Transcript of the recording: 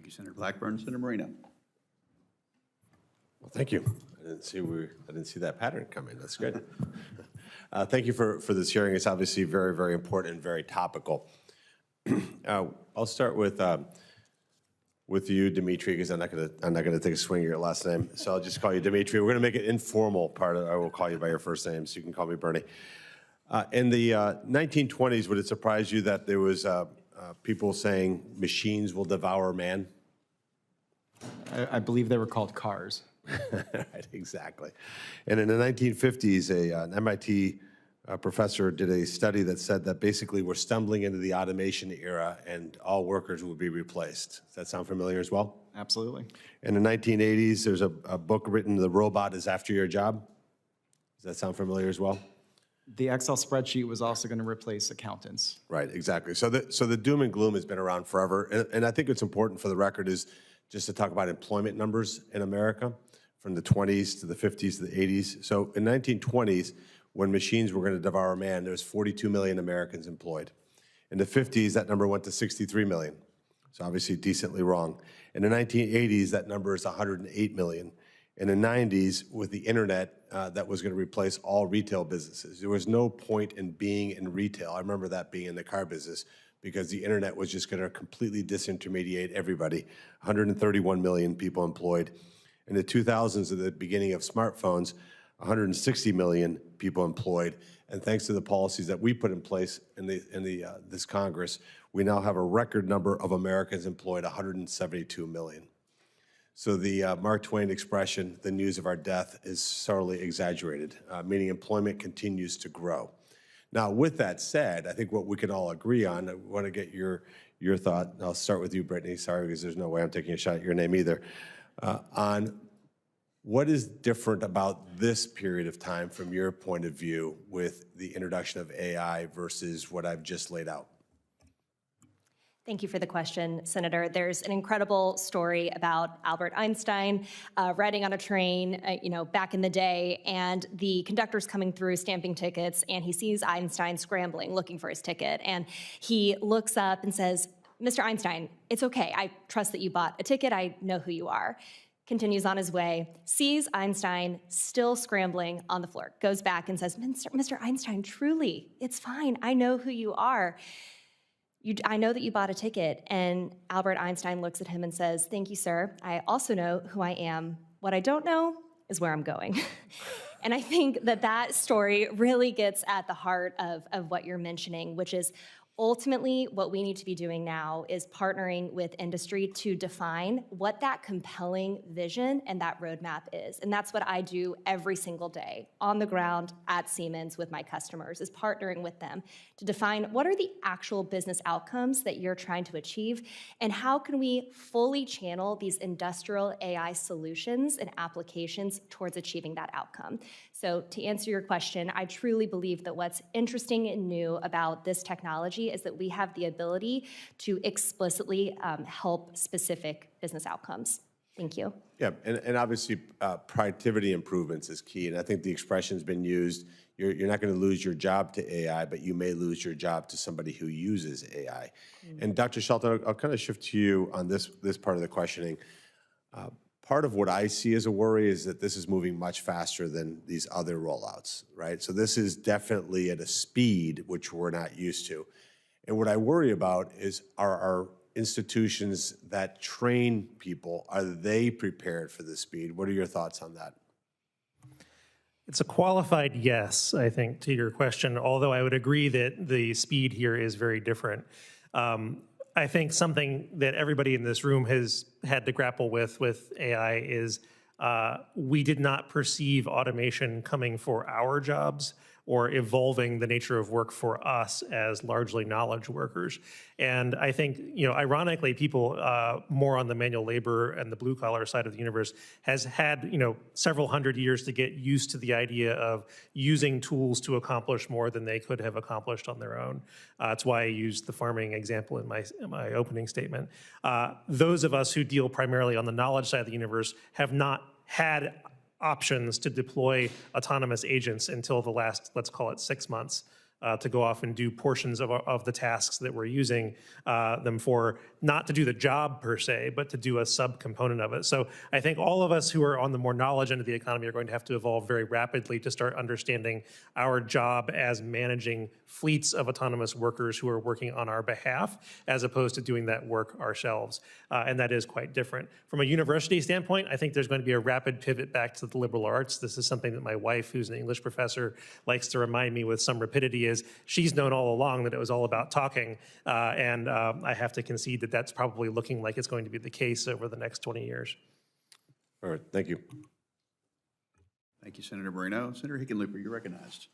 Thank you, Senator Blackburn. Senator Moreno. Well, thank you. I didn't see that pattern coming. That's good. Thank you for this hearing. It's obviously very, very important and very topical. I'll start with you, Dimitri, because I'm not gonna take a swing at your last name. So I'll just call you Dimitri. We're gonna make it informal. I will call you by your first name, so you can call me Bernie. In the 1920s, would it surprise you that there was people saying machines will devour man? I believe they were called cars. Right, exactly. And in the 1950s, an MIT professor did a study that said that basically we're stumbling into the automation era and all workers will be replaced. Does that sound familiar as well? Absolutely. In the 1980s, there's a book written, The Robot is After Your Job. Does that sound familiar as well? The Excel spreadsheet was also going to replace accountants. Right, exactly. So the doom and gloom has been around forever. And I think what's important for the record is just to talk about employment numbers in America from the 20s to the 50s to the 80s. So in 1920s, when machines were going to devour man, there was 42 million Americans employed. In the 50s, that number went to 63 million. So obviously decently wrong. In the 1980s, that number is 108 million. In the 90s, with the internet, that was going to replace all retail businesses. There was no point in being in retail. I remember that being in the car business because the internet was just going to completely disintermediate everybody. 131 million people employed. In the 2000s, at the beginning of smartphones, 160 million people employed. And thanks to the policies that we put in place in this Congress, we now have a record number of Americans employed, 172 million. So the Mark Twain expression, the news of our death, is sorely exaggerated, meaning employment continues to grow. Now, with that said, I think what we can all agree on, I want to get your thought. I'll start with you, Brittany. Sorry, because there's no way I'm taking a shot at your name either. On what is different about this period of time from your point of view with the introduction of AI versus what I've just laid out? Thank you for the question, Senator. There's an incredible story about Albert Einstein riding on a train, back in the day, and the conductor's coming through stamping tickets, and he sees Einstein scrambling, looking for his ticket, and he looks up and says, "Mr. Einstein, it's okay. I trust that you bought a ticket. I know who you are." Continues on his way, sees Einstein still scrambling on the floor, goes back and says, Mr. Einstein, truly, it's fine. I know who you are. I know that you bought a ticket. And Albert Einstein looks at him and says, "Thank you, sir. I also know who I am. What I don't know is where I'm going." And I think that story really gets at the heart of what you're mentioning, which is ultimately what we need to be doing now is partnering with industry to define what that compelling vision and that roadmap is. And that's what I do every single day on the ground at Siemens with my customers, is partnering with them to define what are the actual business outcomes that you're trying to achieve, and how can we fully channel these industrial AI solutions and applications towards achieving that outcome. So to answer your question, I truly believe that what's interesting and new about this technology is that we have the ability to explicitly help specific business outcomes. Thank you. Yeah, and obviously productivity improvements is key, and I think the expression's been used, you're not going to lose your job to AI, but you may lose your job to somebody who uses AI. And Dr. Shelton, I'll kind of shift to you on this part of the questioning. Part of what I see as a worry is that this is moving much faster than these other rollouts, right? So this is definitely at a speed which we're not used to. And what I worry about is our institutions that train people, are they prepared for the speed? What are your thoughts on that? It's a qualified yes, I think, to your question, although I would agree that the speed here is very different. I think something that everybody in this room has had to grapple with AI is we did not perceive automation coming for our jobs or evolving the nature of work for us as largely knowledge workers. And I think, ironically, people more on the manual labor and the blue collar side of the universe has had, several hundred years to get used to the idea of using tools to accomplish more than they could have accomplished on their own. That's why I used the farming example in my opening statement. Those of us who deal primarily on the knowledge side of the universe have not had options to deploy autonomous agents until the last, let's call it 6 months. to go off and do portions of the tasks that we're using them for, not to do the job per se, but to do a subcomponent of it. So I think all of us who are on the more knowledge end of the economy are going to have to evolve very rapidly to start understanding our job as managing fleets of autonomous workers who are working on our behalf, as opposed to doing that work ourselves. And that is quite different. From a university standpoint, I think there's going to be a rapid pivot back to the liberal arts. This is something that my wife, who's an English professor, likes to remind me with some rapidity, is she's known all along that it was all about talking. And I have to concede that that's probably looking like it's going to be the case over the next 20 years. All right, thank you. Thank you, Senator Moreno. Senator Hickenlooper, you're recognized.